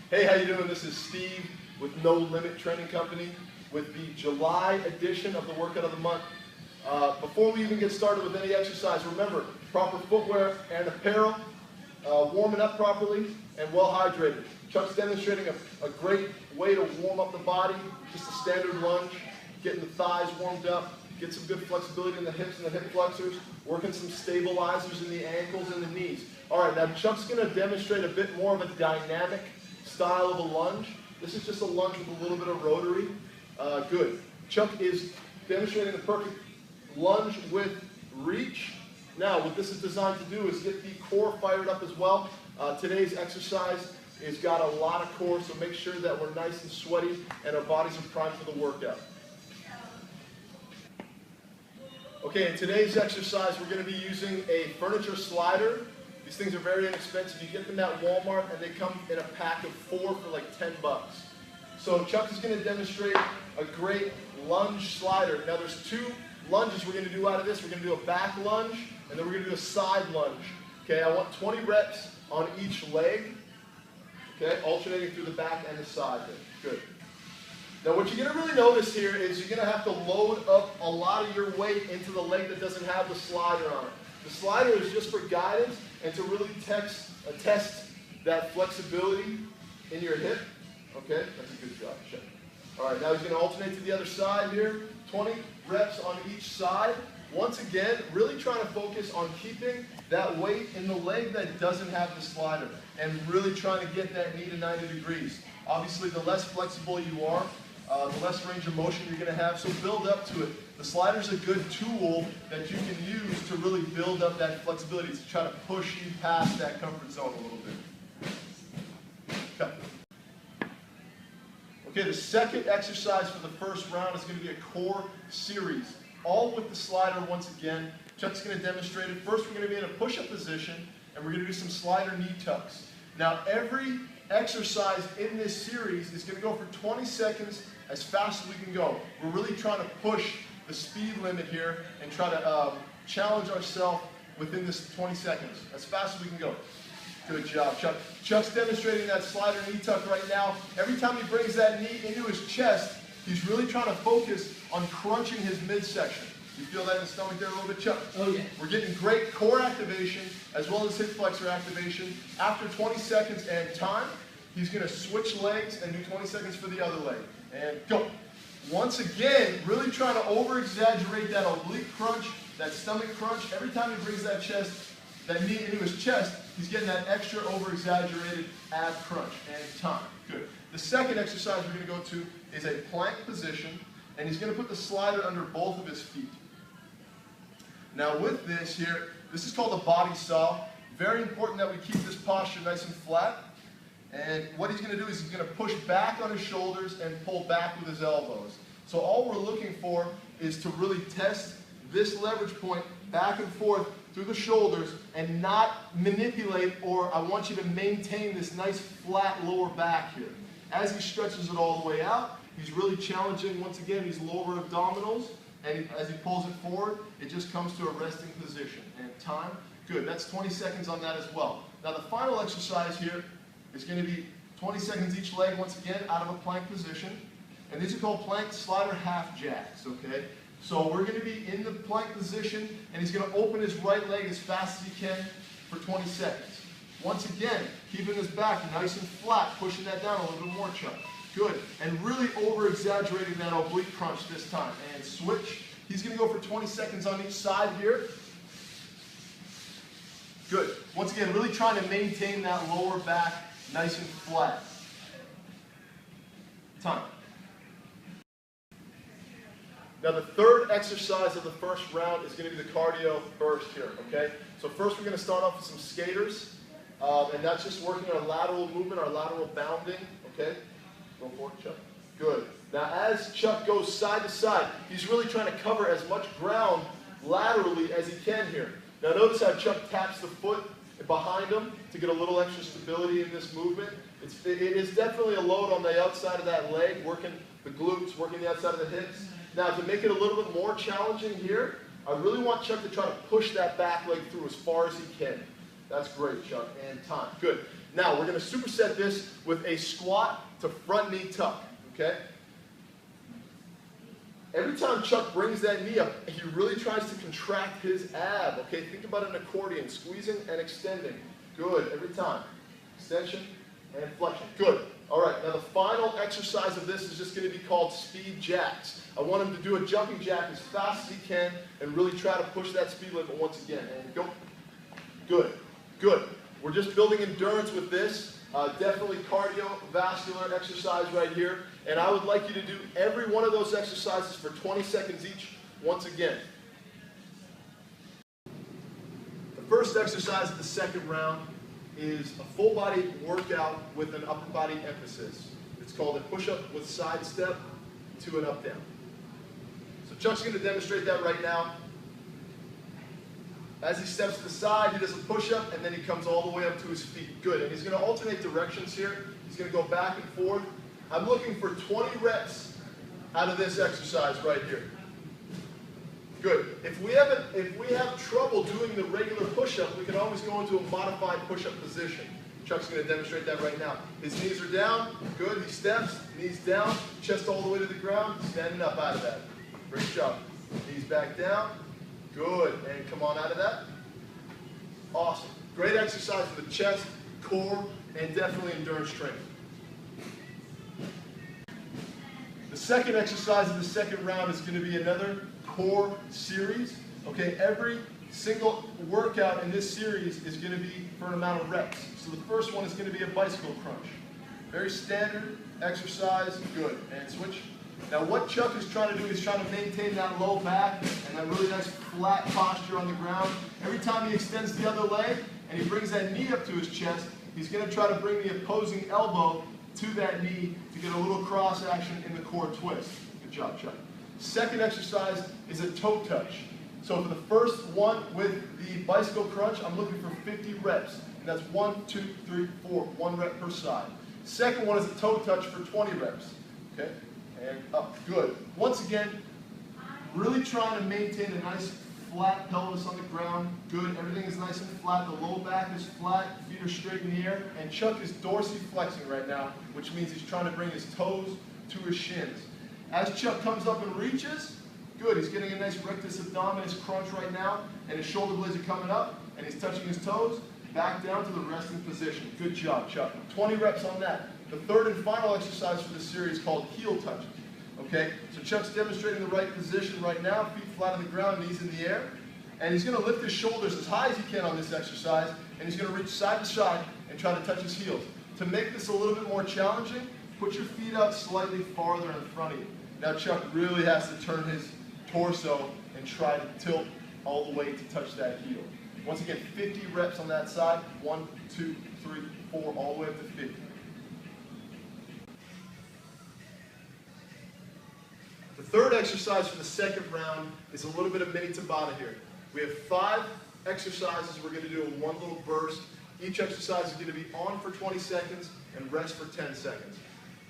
Hey, how you doing? This is Steve with No Limit Training Company with the July edition of the Workout of the Month. Before we even get started with any exercise, remember, proper footwear and apparel, warming up properly, and well hydrated. Chuck's demonstrating a great way to warm up the body, just a standard lunge, getting the thighs warmed up, get some good flexibility in the hips and the hip flexors, working some stabilizers in the ankles and the knees. All right, now Chuck's going to demonstrate a bit more of a dynamic style of a lunge. This is just a lunge with a little bit of rotary. Good. Chuck is demonstrating the perfect lunge with reach. Now, what this is designed to do is get the core fired up as well. Today's exercise has got a lot of core, so make sure that we're nice and sweaty and our bodies are primed for the workout. Okay, in today's exercise, we're going to be using a furniture slider. These things are very inexpensive. You get them at Walmart, and they come in a pack of 4 for like 10 bucks. So Chuck is going to demonstrate a great lunge slider. Now there's 2 lunges we're going to do out of this. We're going to do a back lunge, and then we're going to do a side lunge. Okay, I want 20 reps on each leg. Okay, alternating through the back and the side there. Good. Now what you're going to really notice here is you're going to have to load up a lot of your weight into the leg that doesn't have the slider on it. The slider is just for guidance and to really test that flexibility in your hip. Okay, that's a good job. Check. All right, now he's going to alternate to the other side here. 20 reps on each side. Once again, really trying to focus on keeping that weight in the leg that doesn't have the slider and really trying to get that knee to 90 degrees. Obviously, the less flexible you are, the less range of motion you're going to have, so build up to it. The slider's a good tool that you can use to really build up that flexibility, to try to push you past that comfort zone a little bit. Okay. Okay, the second exercise for the first round is going to be a core series, all with the slider once again. Chuck's going to demonstrate it. First, we're going to be in a push-up position, and we're going to do some slider knee tucks. Now, every exercise in this series is going to go for 20 seconds as fast as we can go. We're really trying to push the speed limit here and try to challenge ourselves within this 20 seconds, as fast as we can go. Good job, Chuck. Chuck's demonstrating that slider knee tuck right now. Every time he brings that knee into his chest, he's really trying to focus on crunching his midsection. You feel that in the stomach there a little bit, Chuck? Oh, yeah. We're getting great core activation as well as hip flexor activation. After 20 seconds and time, he's going to switch legs and do 20 seconds for the other leg. And go. Once again, really trying to over-exaggerate that oblique crunch, that stomach crunch. Every time he brings that knee into his chest, he's getting that extra over-exaggerated ab crunch. And time. Good. The second exercise we're going to go to is a plank position, and he's going to put the slider under both of his feet. Now with this here, this is called a body saw. Very important that we keep this posture nice and flat. And what he's going to do is he's going to push back on his shoulders and pull back with his elbows. So all we're looking for is to really test this leverage point back and forth through the shoulders and not manipulate, or I want you to maintain this nice flat lower back here. As he stretches it all the way out, he's really challenging, once again, these lower abdominals. And as he pulls it forward, it just comes to a resting position. And time, good. That's 20 seconds on that as well. Now the final exercise here is going to be 20 seconds each leg, once again, out of a plank position. And these are called plank slider half jacks, okay? So we're going to be in the plank position, and he's going to open his right leg as fast as he can for 20 seconds. Once again, keeping his back nice and flat, pushing that down a little bit more, Chuck. Good. And really over-exaggerating that oblique crunch this time. And switch. He's going to go for 20 seconds on each side here. Good. Once again, really trying to maintain that lower back nice and flat. Time. Now the third exercise of the first round is going to be the cardio burst here, okay? So first we're going to start off with some skaters. And that's just working our lateral movement, our lateral bounding, okay? Go for it, Chuck. Good. Now as Chuck goes side to side, he's really trying to cover as much ground laterally as he can here. Now notice how Chuck taps the foot behind him to get a little extra stability in this movement. It is definitely a load on the outside of that leg, working the glutes, working the outside of the hips. Now to make it a little bit more challenging here, I really want Chuck to try to push that back leg through as far as he can. That's great, Chuck. And time. Good. Now, we're going to superset this with a squat to front knee tuck, okay? Every time Chuck brings that knee up, he really tries to contract his ab, okay? Think about an accordion, squeezing and extending. Good, every time. Extension and flexion. Good. All right, now the final exercise of this is just going to be called speed jacks. I want him to do a jumping jack as fast as he can and really try to push that speed limit once again. And go. Good. Good. We're just building endurance with this. Definitely cardiovascular exercise right here. And I would like you to do every one of those exercises for 20 seconds each once again. The first exercise of the second round is a full body workout with an upper body emphasis. It's called a push-up with side step to an up-down. So Chuck's going to demonstrate that right now. As he steps to the side, he does a push-up, and then he comes all the way up to his feet. Good. And he's going to alternate directions here. He's going to go back and forth. I'm looking for 20 reps out of this exercise right here. Good. If we have trouble doing the regular push-up, we can always go into a modified push-up position. Chuck's going to demonstrate that right now. His knees are down. Good. He steps. Knees down. Chest all the way to the ground. Standing up out of that. Great job. Knees back down. Good. And come on out of that. Awesome. Great exercise for the chest, core, and definitely endurance training. The second exercise of the second round is going to be another core series. Okay, every single workout in this series is going to be for an amount of reps. So the first one is going to be a bicycle crunch. Very standard exercise. Good. And switch. Now what Chuck is trying to do is trying to maintain that low back and that really nice flat posture on the ground. Every time he extends the other leg and he brings that knee up to his chest, he's going to try to bring the opposing elbow to that knee to get a little cross action in the core twist. Good job, Chuck. Second exercise is a toe touch. So for the first one with the bicycle crunch, I'm looking for 50 reps. And that's 1, 2, 3, 4, 1 rep per side. Second one is a toe touch for 20 reps. Okay? And up. Good. Once again, really trying to maintain a nice flat pelvis on the ground. Good. Everything is nice and flat. The low back is flat. Feet are straight in the air. And Chuck is dorsiflexing right now, which means he's trying to bring his toes to his shins. As Chuck comes up and reaches, good. He's getting a nice rectus abdominis crunch right now. And his shoulder blades are coming up. And he's touching his toes. Back down to the resting position. Good job, Chuck. 20 reps on that. The third and final exercise for this series is called heel touches. Okay, so Chuck's demonstrating the right position right now, feet flat on the ground, knees in the air. And he's going to lift his shoulders as high as he can on this exercise, and he's going to reach side to side and try to touch his heels. To make this a little bit more challenging, put your feet out slightly farther in front of you. Now Chuck really has to turn his torso and try to tilt all the way to touch that heel. Once again, 50 reps on that side. 1, 2, 3, 4, all the way up to 50. The third exercise for the second round is a little bit of mini Tabata here. We have 5 exercises we're going to do in one little burst. Each exercise is going to be on for 20 seconds and rest for 10 seconds.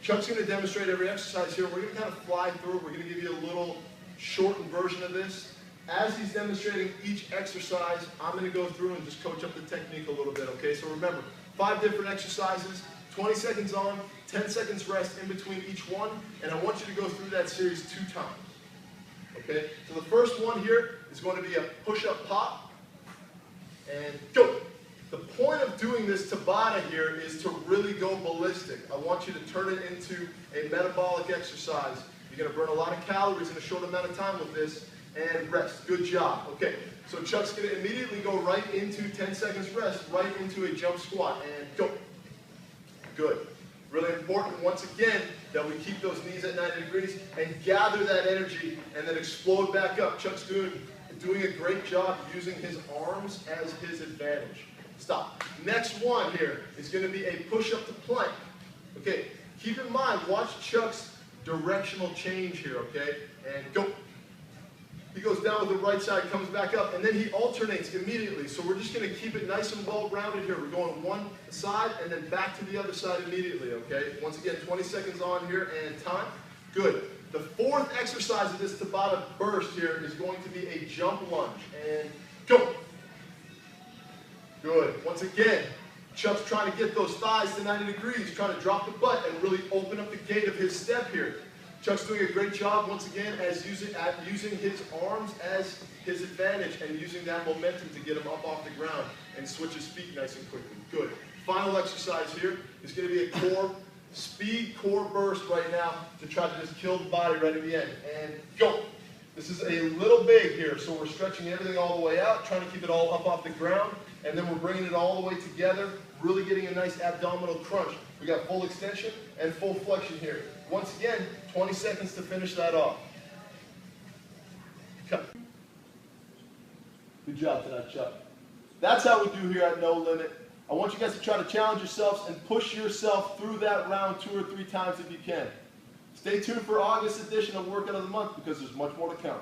Chuck's going to demonstrate every exercise here. We're going to kind of fly through it. We're going to give you a little shortened version of this. As he's demonstrating each exercise, I'm going to go through and just coach up the technique a little bit, okay? So remember, 5 different exercises, 20 seconds on, 10 seconds rest in between each one, and I want you to go through that series 2 times. Okay? So the first one here is going to be a push-up pop, and go. The point of doing this Tabata here is to really go ballistic. I want you to turn it into a metabolic exercise. You're going to burn a lot of calories in a short amount of time with this, and rest. Good job. Okay, so Chuck's going to immediately go right into 10 seconds rest, right into a jump squat, and go. Good. Really important, once again, that we keep those knees at 90 degrees and gather that energy and then explode back up. Chuck's doing a great job using his arms as his advantage. Stop. Next one here is going to be a push-up to plank. Okay, keep in mind, watch Chuck's directional change here, okay? And go. He goes down with the right side, comes back up, and then he alternates immediately. So we're just going to keep it nice and well-rounded here. We're going one side and then back to the other side immediately, okay? Once again, 20 seconds on here and time. Good. The fourth exercise of this Tabata burst here is going to be a jump lunge. And go. Good. Once again, Chuck's trying to get those thighs to 90 degrees, trying to drop the butt and really open up the gate of his step here. Chuck's doing a great job once again as using his arms as his advantage and using that momentum to get him up off the ground and switch his feet nice and quickly. Good. Final exercise here is going to be a core, speed core burst right now to try to just kill the body right at the end. And go. This is a little big here, so we're stretching everything all the way out, trying to keep it all up off the ground, and then we're bringing it all the way together, really getting a nice abdominal crunch. We got full extension and full flexion here. Once again, 20 seconds to finish that off. Cut. Good job tonight, Chuck. That's how we do here at No Limit. I want you guys to try to challenge yourselves and push yourself through that round 2 or 3 times if you can. Stay tuned for August edition of Workout of the Month because there's much more to come.